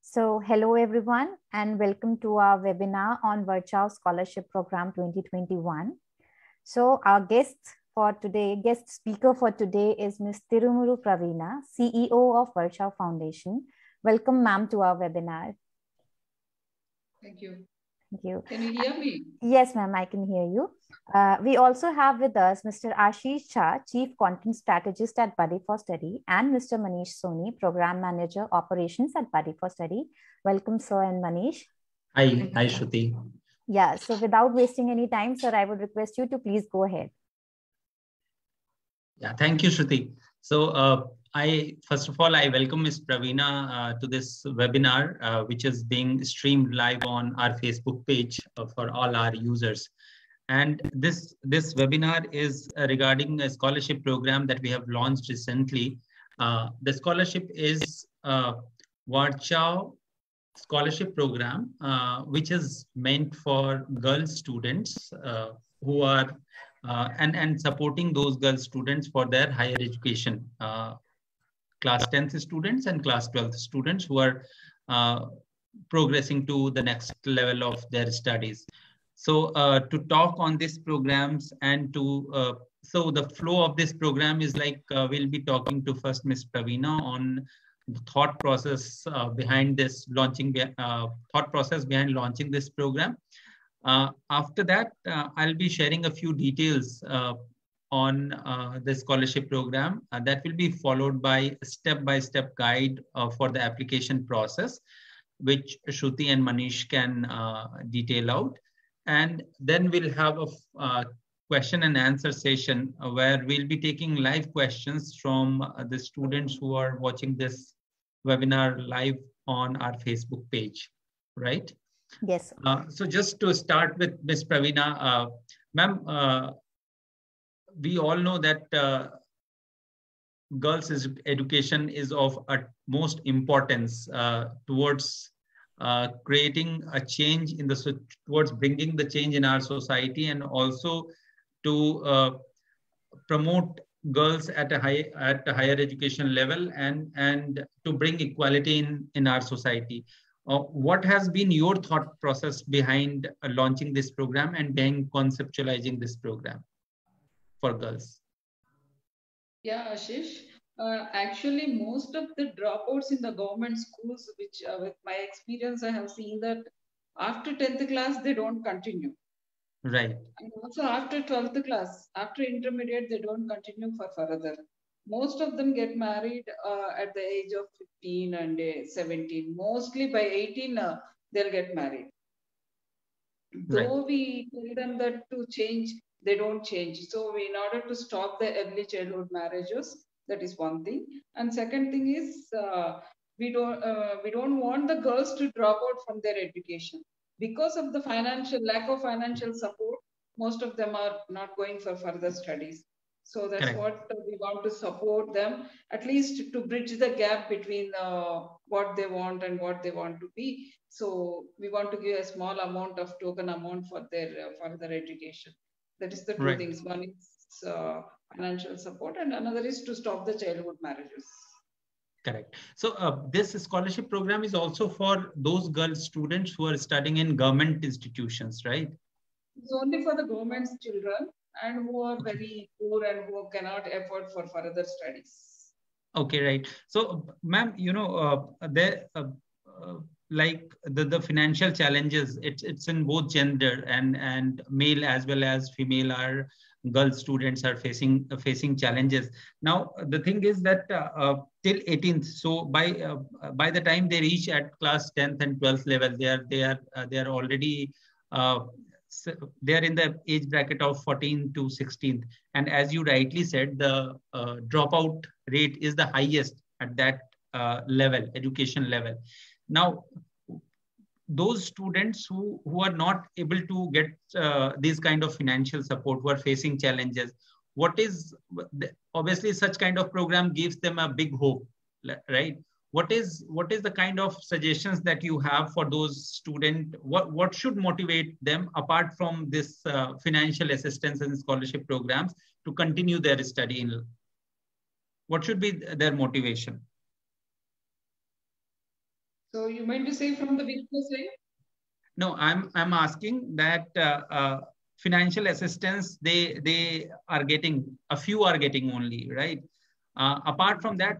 So, hello everyone, and welcome to our webinar on Virchow Scholarship Program 2021. So, our guest speaker for today is Ms. Tirumuru Praveena, CEO of Virchow Foundation. Welcome, ma'am, to our webinar. Thank you. Thank you. Can you hear me? Yes, ma'am, I can hear you. We also have with us Mr. Ashish Shah, Chief Content Strategist at Buddy for Study, and Mr. Manish Soni, Program Manager Operations at Buddy for Study. Welcome, sir and Manish. Hi, Shruti. Yeah, so without wasting any time, sir, I would request you to please go ahead. Yeah, thank you, Shruti. So first of all, I welcome Ms. Praveena to this webinar, which is being streamed live on our Facebook page for all our users. And this webinar is regarding a scholarship program that we have launched recently. The scholarship is Virchow Scholarship Program, which is meant for girl students who are and supporting those girl students for their higher education, class 10th students and class 12th students who are progressing to the next level of their studies. So to talk on these programs and so the flow of this program is like we'll be talking to first Ms. Praveena on the thought process behind this launching this program. After that, I'll be sharing a few details on the scholarship program that will be followed by a step-by-step guide for the application process, which Shruti and Manish can detail out. And then we'll have a question and answer session where we'll be taking live questions from the students who are watching this webinar live on our Facebook page, right? Yes. So just to start with Ms. Praveena, ma'am, we all know that girls' education is of utmost importance towards creating a change towards bringing the change in our society, and also to promote girls at a higher education level and to bring equality in our society. What has been your thought process behind launching this program and behind conceptualizing this program for girls? Yeah, Ashish. Actually, most of the dropouts in the government schools, which with my experience, I have seen that after 10th class, they don't continue. Right. And also after 12th class, after intermediate, they don't continue for further. Most of them get married at the age of 15 and 17. Mostly by 18, they'll get married. Though we tell them that to change, they don't change. So in order to stop the early childhood marriages, that is one thing. And second thing is we don't want the girls to drop out from their education because of the lack of financial support. Most of them are not going for further studies. So that's what we want to support them, at least to bridge the gap between what they want and what they want to be. So we want to give a small amount of token amount for their further education. That is the two things. One is financial support, and another is to stop the childhood marriages. Correct. So this scholarship program is also for those girl students who are studying in government institutions, right? It's only for the government's children and who are very poor and who cannot afford for further studies. Okay, right. So, ma'am, you know, like the financial challenges, it's in both gender, and male as well as female are girl students are facing challenges. Now, the thing is that till 18th, so by the time they reach at class 10th and 12th level, they are already so they are in the age bracket of 14 to 16th. And as you rightly said, the dropout rate is the highest at that level, education level. Now, those students who are not able to get this kind of financial support, who are facing challenges, obviously such kind of program gives them a big hope, right? What is the kind of suggestions that you have for those students? What should motivate them apart from this financial assistance and scholarship programs to continue their study? What should be their motivation? So you meant to say from the Wipro side? No, I'm asking that financial assistance they are getting, a few are getting only, right? Apart from that,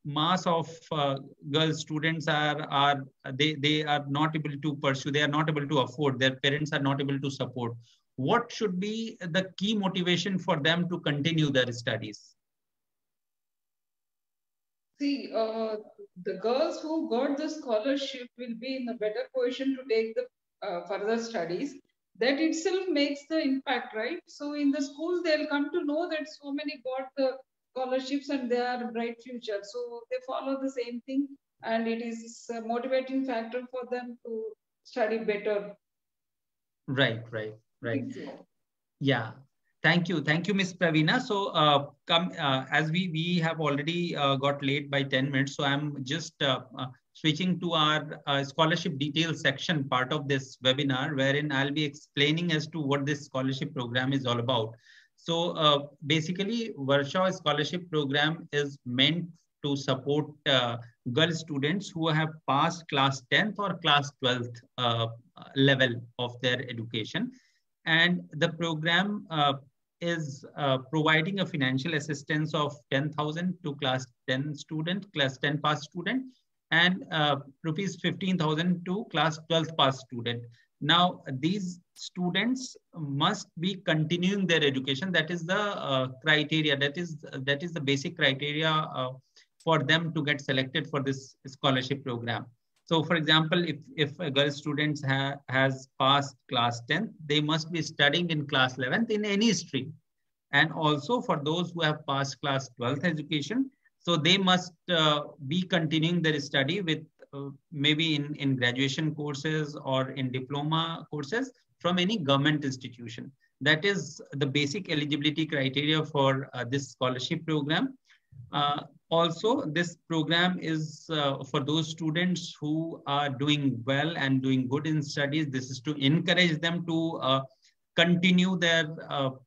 mass of girl students are they are not able to pursue, they are not able to afford, their parents are not able to support. What should be the key motivation for them to continue their studies? See, the girls who got the scholarship will be in a better position to take the further studies. That itself makes the impact, right? So in the school, they'll come to know that so many got the scholarships and they are bright future. So they follow the same thing, and it is a motivating factor for them to study better. Right. Yeah. Thank you, Ms. Pravina. So, as we have already got late by 10 minutes, so I'm just switching to our scholarship details section part of this webinar, wherein I'll be explaining as to what this scholarship program is all about. So, basically, Varsha Scholarship Program is meant to support girl students who have passed class 10th or class 12th level of their education. And the program is providing a financial assistance of 10,000 to class 10 student, class 10 pass student, and rupees 15,000 to class 12 pass student. Now, these students must be continuing their education. That is the criteria. That is the basic criteria for them to get selected for this scholarship program. So, for example, if a girl student has passed class 10th, they must be studying in class 11th in any stream. And also for those who have passed class 12th education, so they must be continuing their study with maybe in graduation courses or in diploma courses from any government institution. That is the basic eligibility criteria for this scholarship program. Also, this program is for those students who are doing well and doing good in studies. This is to encourage them to continue their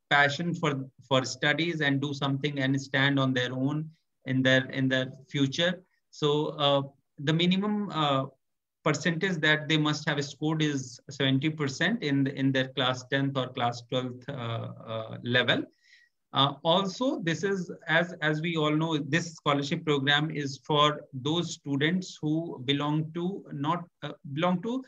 passion for studies and do something and stand on their own in their future. So the minimum percentage that they must have scored is 70% in their class 10th or class 12th level. Also, this is, as we all know, this scholarship program is for those students who belong to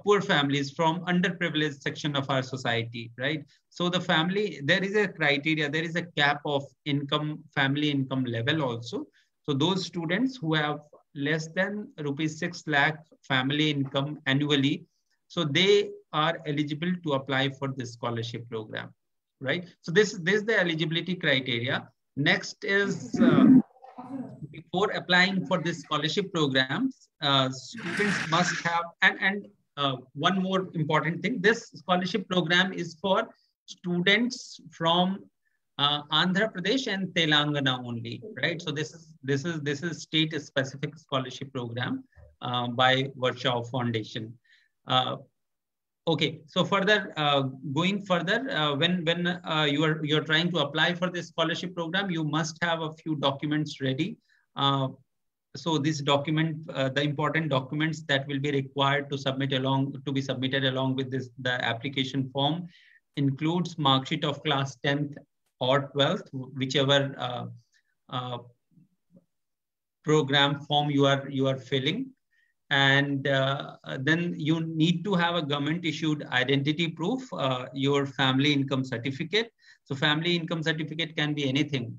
poor families from underprivileged section of our society, right? So the family, there is a criteria, there is a cap of income, family income level also. So those students who have less than rupees 6 lakh family income annually, so they are eligible to apply for this scholarship program. Right. So this is the eligibility criteria. Next is before applying for this scholarship programs, students must have, and one more important thing, this scholarship program is for students from Andhra Pradesh and Telangana only, right? So this is state specific scholarship program by Varsha Foundation. Okay, so further, going further, when you're trying to apply for this scholarship program, you must have a few documents ready. So this document, the important documents that will be required to be submitted along with the application form includes mark sheet of class 10th or 12th, whichever program form you are filling. And then you need to have a government issued identity proof, your family income certificate. So family income certificate can be anything,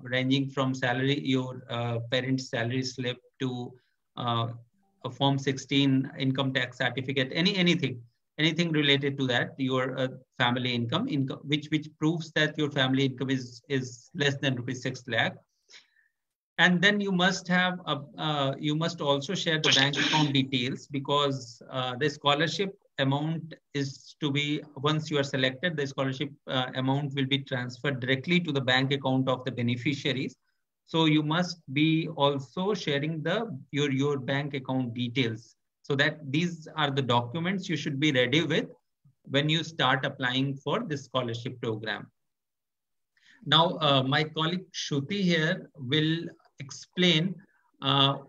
ranging from salary, your parents' salary slip, to a Form 16 income tax certificate, anything related to that, your family income, which proves that your family income is less than rupees 6 lakh. And then you must have you must also share the bank account details, because the scholarship amount is to be, once you are selected, the scholarship amount will be transferred directly to the bank account of the beneficiaries. So you must be also sharing your bank account details, so that these are the documents you should be ready with when you start applying for this scholarship program. Now, my colleague Shruti here will explain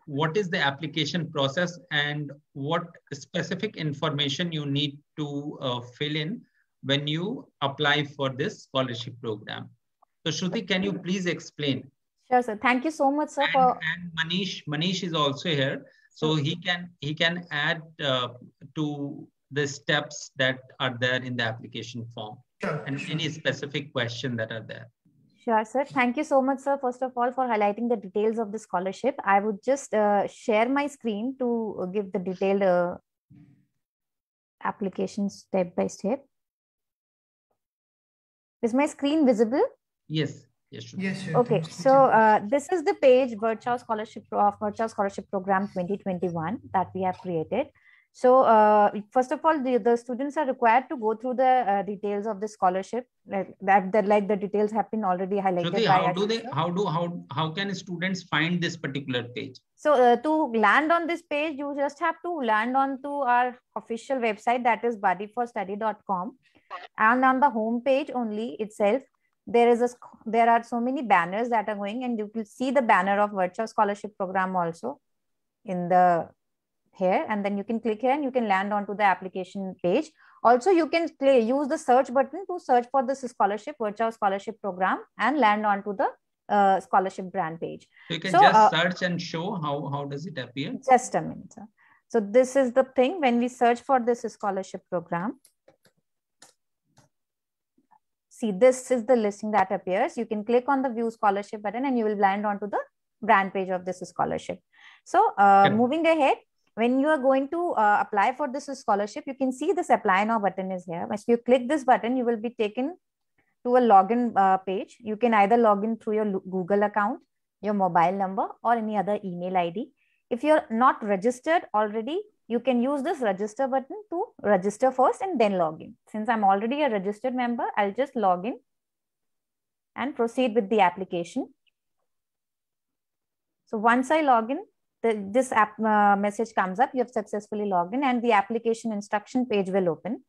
what is the application process and what specific information you need to fill in when you apply for this scholarship program. So Shruti, can you please explain? Sure, sir. Thank you so much, sir. And Manish is also here, so he can add to the steps that are there in the application form and any specific question that are there. Sure, sir. Thank you so much, sir, first of all, for highlighting the details of the scholarship. I would just share my screen to give the detailed application step by step. Is my screen visible? Yes. Yes, sure. Yes, sure. Okay, so this is the page Virchow Scholarship Program 2021 that we have created. So first of all, the students are required to go through the details of the scholarship, like the details have been already highlighted. Shruti, how can students find this particular page? So to land on this page, you just have to land on to our official website, that is buddyforstudy.com, and on the home page only itself, there are so many banners that are going, and you will see the banner of Virchow Scholarship Program also in the here, and then you can click here and you can land onto the application page. Also, you can use the search button to search for this scholarship, Virchow Scholarship Program, and land onto the scholarship brand page. So you can just search and show how does it appear? Just a minute, sir. So this is the thing when we search for this scholarship program. See, this is the listing that appears. You can click on the view scholarship button and you will land onto the brand page of this scholarship. So moving ahead, when you are going to apply for this scholarship, you can see this apply now button is here. Once you click this button, you will be taken to a login page. You can either log in through your Google account, your mobile number, or any other email ID. If you're not registered already, you can use this register button to register first and then log in. Since I'm already a registered member, I'll just log in and proceed with the application. So once I log in, this app message comes up, you have successfully logged in, and the application instruction page will open.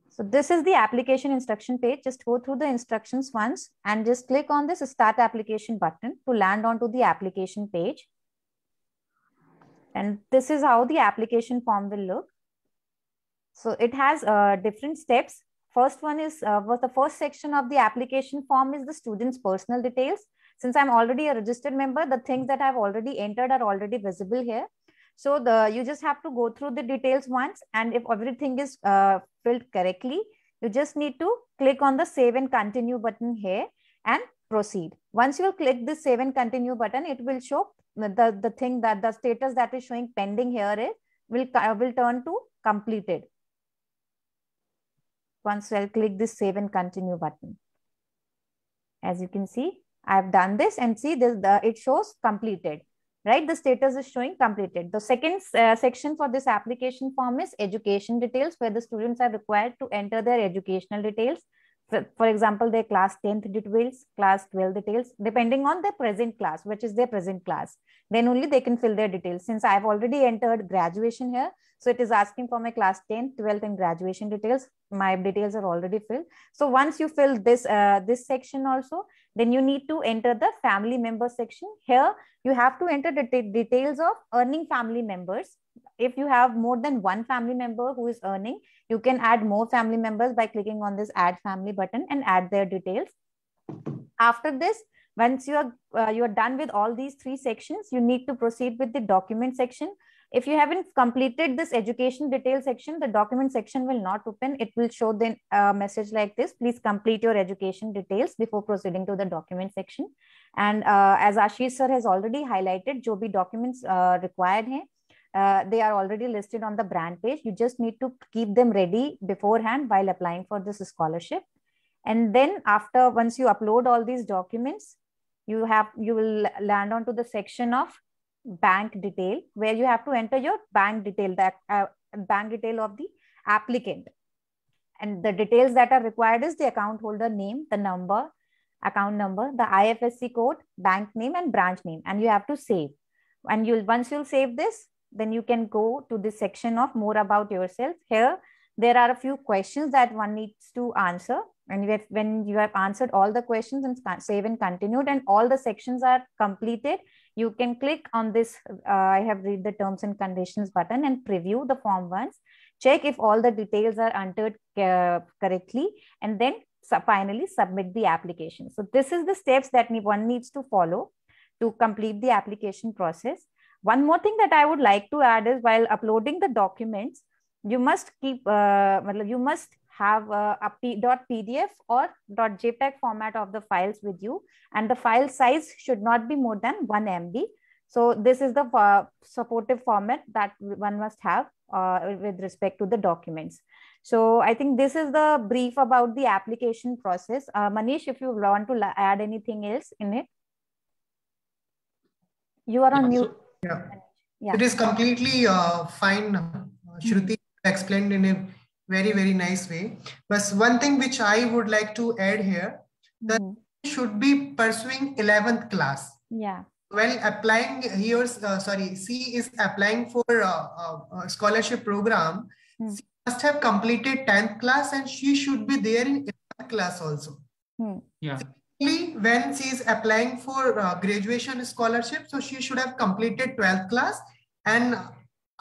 So this is the application instruction page. Just go through the instructions once and just click on this start application button to land onto the application page. And this is how the application form will look. So it has different steps. First one is the first section of the application form is the student's personal details. Since I'm already a registered member, the things that I've already entered are already visible here. So you just have to go through the details once, and if everything is filled correctly, you just need to click on the save and continue button here and proceed. Once you click the save and continue button, it will show the thing that the status that is showing pending here will turn to completed. Once I'll click this save and continue button. As you can see, I've done this, and see this, it shows completed, right? The status is showing completed. The second section for this application form is education details, where the students are required to enter their educational details. For example, their class 10th details, class 12 details, depending on their present class, which is their present class. Then only they can fill their details. Since I've already entered graduation here, so it is asking for my class 10th, 12th and graduation details. My details are already filled. So once you fill this, this section also, then you need to enter the family member section. Here, you have to enter the details of earning family members. If you have more than one family member who is earning, you can add more family members by clicking on this add family button and add their details. After this, once you are done with all these three sections, you need to proceed with the document section. If you haven't completed this education detail section, the document section will not open. It will show the message like this: please complete your education details before proceeding to the document section. And as Ashish sir has already highlighted, जो भी documents required हैं, they are already listed on the brand page. You just need to keep them ready beforehand while applying for this scholarship. And then after, once you upload all these documents, you will land onto the section of bank detail, where you have to enter your bank detail, bank detail of the applicant. And the details that are required is the account holder name, the number, account number, the IFSC code, bank name and branch name, and you have to save. And once you'll save this, then you can go to the section of more about yourself. Here, there are a few questions that one needs to answer. And when you have answered all the questions and save and continued, and all the sections are completed, you can click on this I have read the terms and conditions button and preview the form once, check if all the details are entered correctly, and then finally submit the application. So this is the steps that one needs to follow to complete the application process. One more thing that I would like to add is, while uploading the documents, you must keep you must have a .pdf or .jpeg format of the files with you, and the file size should not be more than 1 MB. So this is the supportive format that one must have with respect to the documents. So I think this is the brief about the application process. Manish, if you want to add anything else in it. You are on mute. Yeah. It is completely fine. Shruti explained in a very, very nice way. But one thing which I would like to add here, that should be pursuing 11th class. Yeah. Well, applying here, C is applying for a scholarship program. She must have completed 10th class and she should be there in 11th class also. Yeah. When she is applying for graduation scholarship, so she should have completed 12th class, and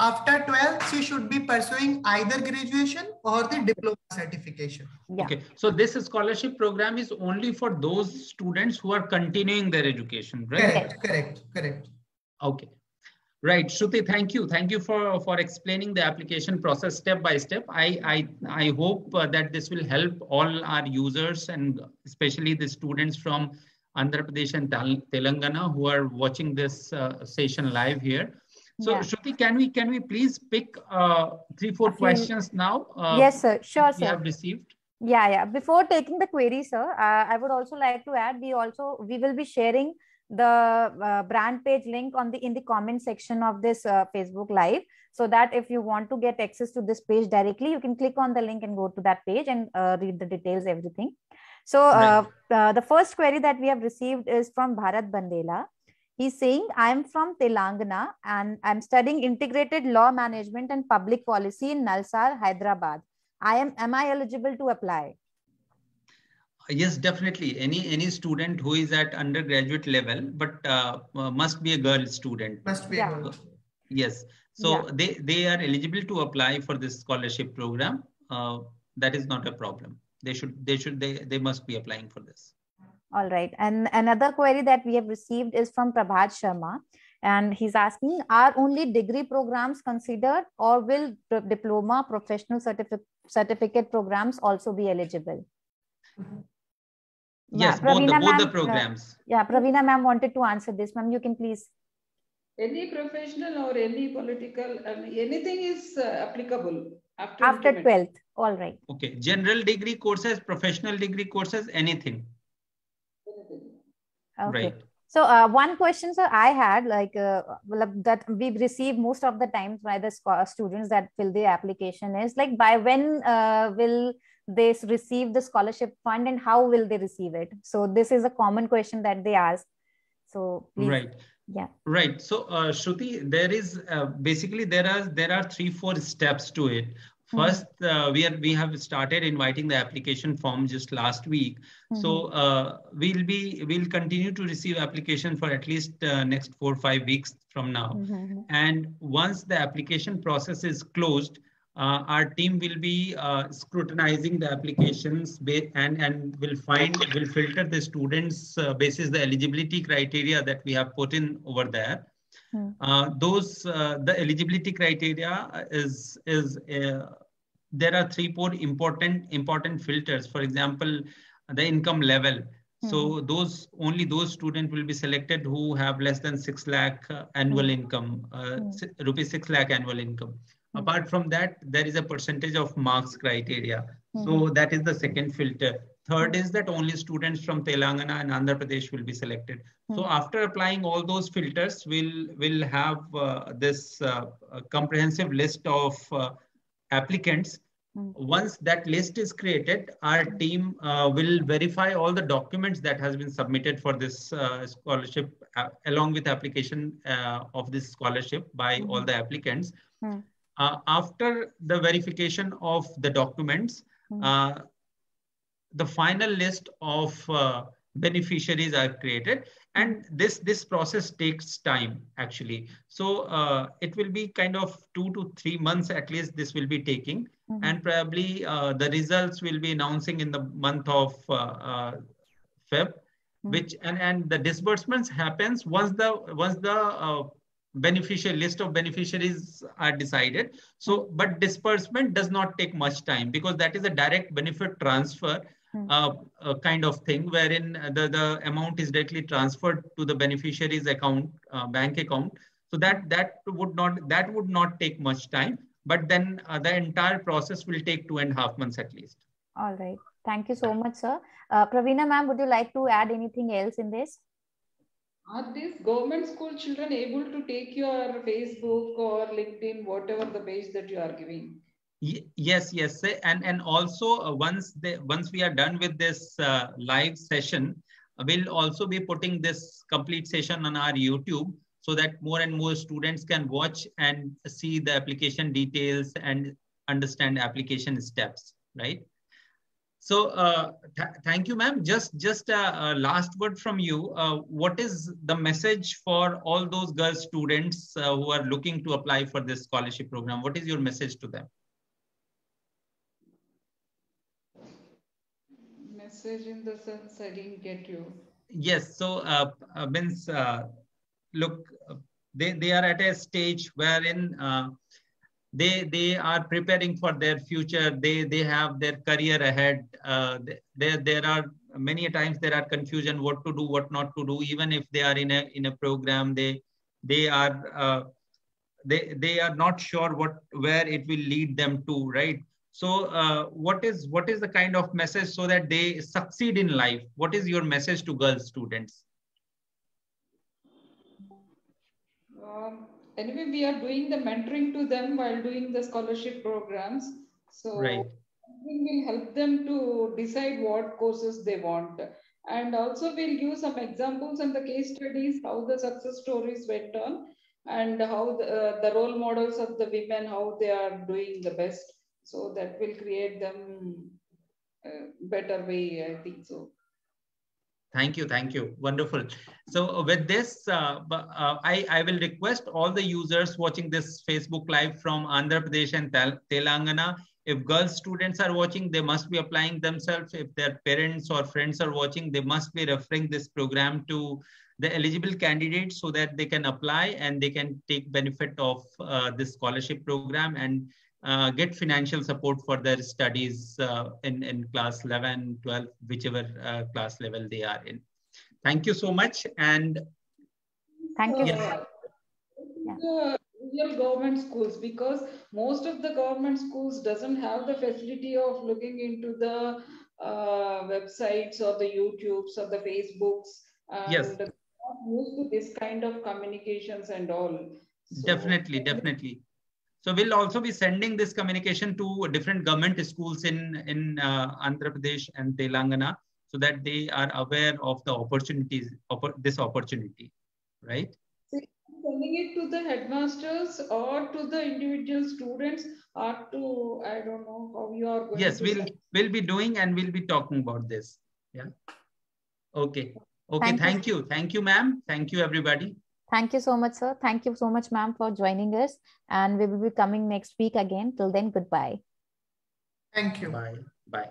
after 12th, she should be pursuing either graduation or the diploma certification. Yeah. Okay, so this scholarship program is only for those students who are continuing their education, right? Correct. Okay, right. Shruti, thank you. Thank you for explaining the application process step by step. I hope that this will help all our users, and especially the students from Andhra Pradesh and Telangana who are watching this session live here. So Shruti, can we please pick 3-4 questions now? Yes, sir. Sure, sir. We have received. Yeah. Before taking the query, sir, I would also like to add, we will be sharing the brand page link in the comment section of this Facebook Live, so that if you want to get access to this page directly, you can click on the link and go to that page and read the details, everything. So the first query that we have received is from Bharat Bandela. He's saying, I'm from Telangana and I'm studying integrated law management and public policy in Nalsar, Hyderabad. Am I eligible to apply? Yes, definitely. Any student who is at undergraduate level, but must be a girl student. Must be a girl. Yes. So they are eligible to apply for this scholarship program. That is not a problem. They must be applying for this. All right. And another query that we have received is from Prabhat Sharma. And he's asking, are only degree programs considered, or will diploma, professional certificate programs also be eligible? Yes, both the programs. Praveena ma'am wanted to answer this. Ma'am, you can please. Any professional or any political, anything is applicable after 12th. All right. Okay. General degree courses, professional degree courses, anything. Okay. Right. So one question, sir, I had that we've received most of the times by the students that fill the application is like, by when will they receive the scholarship fund and how will they receive it? So this is a common question that they ask. So please. Right. Yeah. Right. So Shruti, there is basically there are 3-4 steps to it. First, we have started inviting the application form just last week. So we'll continue to receive application for at least next 4 or 5 weeks from now. And once the application process is closed, our team will be scrutinizing the applications and will filter the students basis the eligibility criteria that we have put in over there. The eligibility criteria is there are 3-4 important filters. For example, the income level. So only those students will be selected who have less than 6 lakh annual income, rupees 6 lakh annual income. Apart from that, there is a percentage of marks criteria. So that is the second filter. Third is that only students from Telangana and Andhra Pradesh will be selected. So after applying all those filters, we'll have this comprehensive list of applicants. Once that list is created, our team will verify all the documents that has been submitted for this scholarship along with application of this scholarship by all the applicants. After the verification of the documents, the final list of beneficiaries are created, And this process takes time actually. So it will be kind of 2 to 3 months at least this will be taking. And probably the results will be announcing in the month of Feb, which and the disbursements happens once the beneficiary list of beneficiaries are decided. So, but disbursement does not take much time because that is a direct benefit transfer kind of thing, wherein the amount is directly transferred to the beneficiary's account, bank account. So that would not take much time. But then the entire process will take 2.5 months at least. All right. Thank you so much, sir. Praveena ma'am, would you like to add anything else in this? Are these government school children able to take your Facebook or LinkedIn, whatever the page that you are giving? Yes, and also once we are done with this live session, we'll also be putting this complete session on our YouTube, so that more and more students can watch and see the application details and understand application steps, right? So thank you, ma'am. Just a last word from you. What is the message for all those girl students who are looking to apply for this scholarship program? What is your message to them? Message in the sense I didn't get you. Yes, so means look, they are at a stage wherein they are preparing for their future. They have their career ahead. There are many times there are confusion what to do, what not to do. Even if they are in a program, they are not sure where it will lead them to, right? So what is the kind of message so that they succeed in life? What is your message to girl students? Anyway, we are doing the mentoring to them while doing the scholarship programs. So right. We will help them to decide what courses they want. And also we'll give some examples and the case studies, how the success stories went on, and how the role models of the women, how they are doing the best. So that will create them a better way, I think so. Thank you. Wonderful. So with this, I will request all the users watching this Facebook Live from Andhra Pradesh and Telangana. If girl students are watching, they must be applying themselves. If their parents or friends are watching, they must be referring this program to the eligible candidates so that they can apply and they can take benefit of this scholarship program and get financial support for their studies in class 11, 12, whichever class level they are in. Thank you so much. And thank you. The real government schools, because most of the government schools doesn't have the facility of looking into the websites or the YouTubes or the Facebooks, and yes, not used to this kind of communications and all. So, definitely. So we'll also be sending this communication to different government schools in Andhra Pradesh and Telangana, so that they are aware of the opportunities of this opportunity, right? Sending it to the headmasters or to the individual students, or to, I don't know how you are going. Yes, we'll be doing and we'll be talking about this. Yeah. Okay. Thank you, ma'am. Thank you, everybody. Thank you so much, sir. Thank you so much, ma'am, for joining us. And we will be coming next week again. Till then, goodbye. Thank you. Bye.